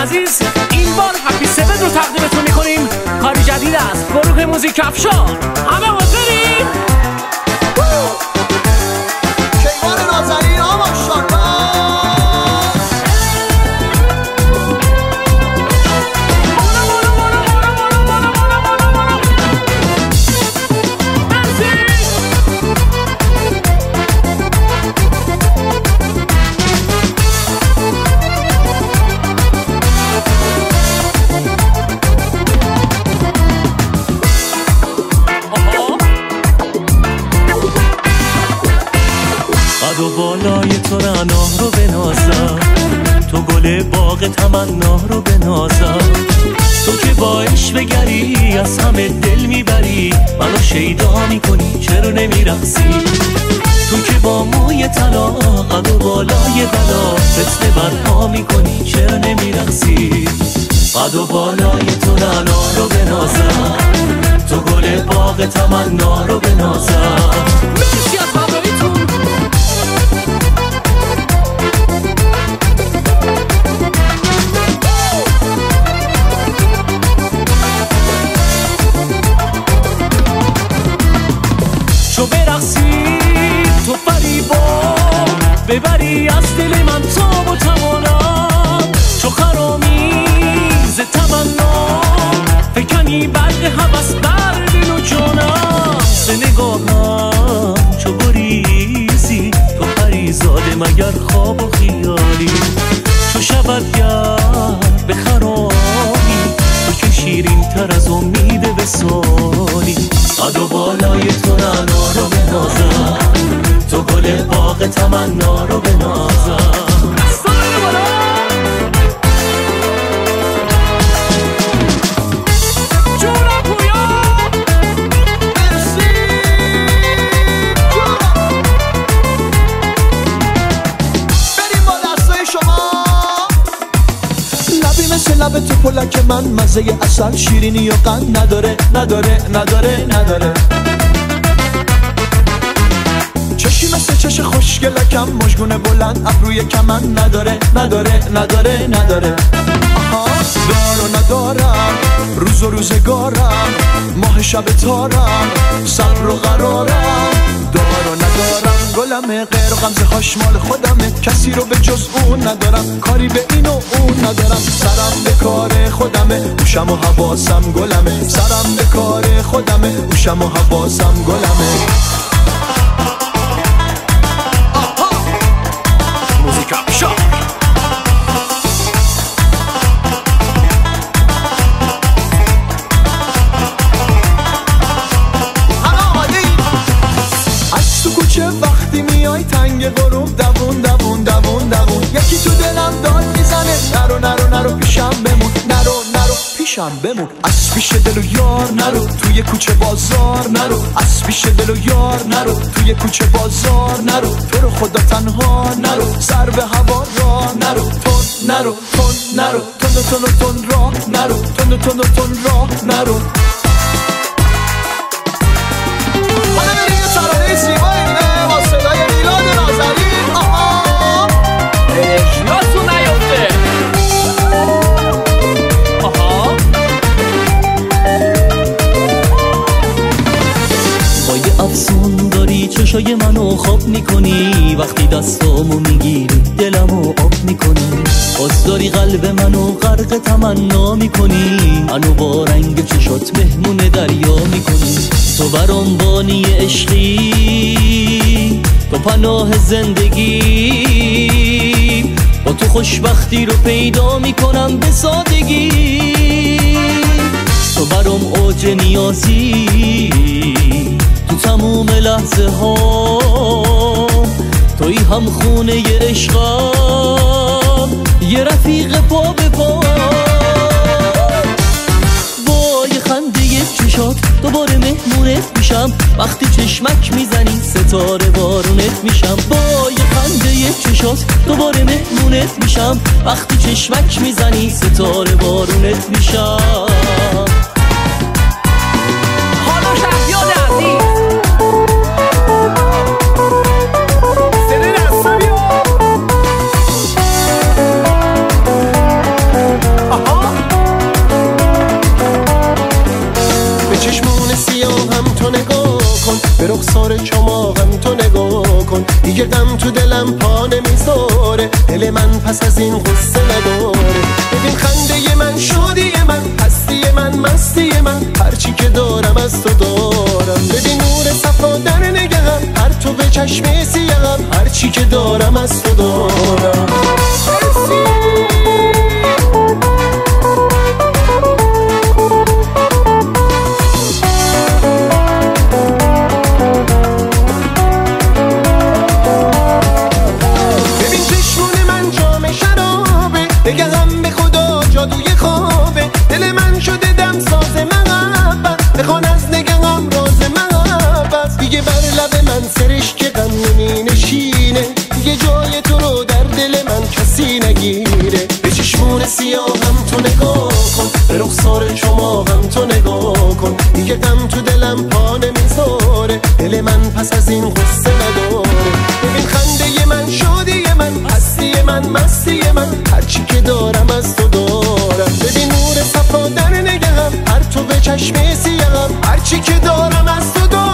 عزیز این بار هپی 7 رو تقدیمتون میکنیم. کاری جدید است، گروه موزیک افشار. همه حاضرین؟ کیوان نازنین آقا ماشاءالله. و بالای تو رعنا رو بنازم، تو گل باغ تمنا رو بنازم، تو که با عشق بگری از همه دل میبری، منو شیدا میکنی چرا نمیرقصی، تو که با موی طلا قد و بالای بلا فتنه برپا میکنی چرا نمیرقصی، قد و بالای تو رعنا رو بنازم، تو گل باغ تمنا رو بنازم. مرسی از همراهیتون. چو برقصی تو فریبا ببری از دل من تاب و توانم، چو خرامیز تمنا فکنی برق هوس بر دل و جانم، ز نگاهم چو گریزی تو پریزاده مگر خواب و خیالی، چو شود گرد به خرامی تو که شیرین تر از امید وصالی، قد و بالای تو رعنا رو بنازم، تو گل باغ تمنا رو بنازم. لب تو پلک من مزه اصل شیرینی و قند نداره نداره نداره نداره، چشی مثل چش خوشگلکم مژگون بلند ابروی کمن نداره نداره نداره نداره، آها دار و ندارم روز و روزگارم ماه شب تارم صبر و قرارم، دار و ندارم گلمه غیر و غمزه هاش مال خودمه، کسی رو به جز اون ندارم، کاری به این و اون ندارم، سرم به کار خودمه گوشم و حواسم گلمه، سرم به کار خودمه گوشم و حواسم گلمه. موزیک افشار. وقتی میای تنگ غروب دوون دوون دوون دوون، یکی تو دلم داد میزنه نرو نرو نرو پیشم بمون، نرو نرو پیشم بمون، از پیش دل و یار نرو توی کوچه بازار نرو، از پیش دل و یار نرو توی کوچه بازار نرو، تو رو خدا تنها نرو سر به هوا را نرو، تون نرو تون نرو تون تون تون راه نرو، تون تون تون راه نرو. حالا بریم یه ترانه زیبایی با صدای میلاد نازنین. آها یادتون نیفته. آها با یه افسون داری چشای منو خواب میکنی، وقتی دستامو میگیری دلمو آب میکنی، باز داری قلب منو غرق تمنا میکنی، منو با رنگ چشات مهمون دریا میکنی، تو برام بانی عشقی، تو پناه زندگی، با تو خوشبختی رو پیدا میکنم به سادگی، تو برام اوج نیازی، تو تموم لحظه ها توی هم خونه عشقم، یه رفیق پا به پا، با یه خنده چشات دوباره مهمونت میشم، وقتی چشمک میزنی ستاره بارونت میشم، با یه خنده چشات دوباره مهمونت میشم، وقتی چشمک میزنی ستاره بارونت میشم. حالا شهریار عزیز به رخسار چماقم تو نگاه کن، دیگه غم تو دلم پا نمیذاره، دل من پس از این غصه نداره. ببین خنده من، شادی من، هستی من، مستی من، هرچی که دارم از تو دارم. ببین نور صفا در نگهم، هر تو به چشم سیاهم، هرچی که دارم از تو دارم. نگهم به خدا جادوی خوابه، دل من شده دم ساز محبت، بخوان از نگهم راز محبت. دیگه بر لب من سرش که غم نمی نشینه، دیگه جای تو رو در دل من کسی نگیره. به چشمون سیاهم تو نگاه کن، به رخسار چماقم تو نگاه کن، دیگه غم تو دلم پا نمیذاره، دل من پس از این غصه نداره. ببین خنده من، شادی من، هستی من، مستی من، هرچی که دارم از تو دارم. ببین نور صفا در نگهم، هر تو به چشم سیاهم، هرچی که دارم از تو دارم.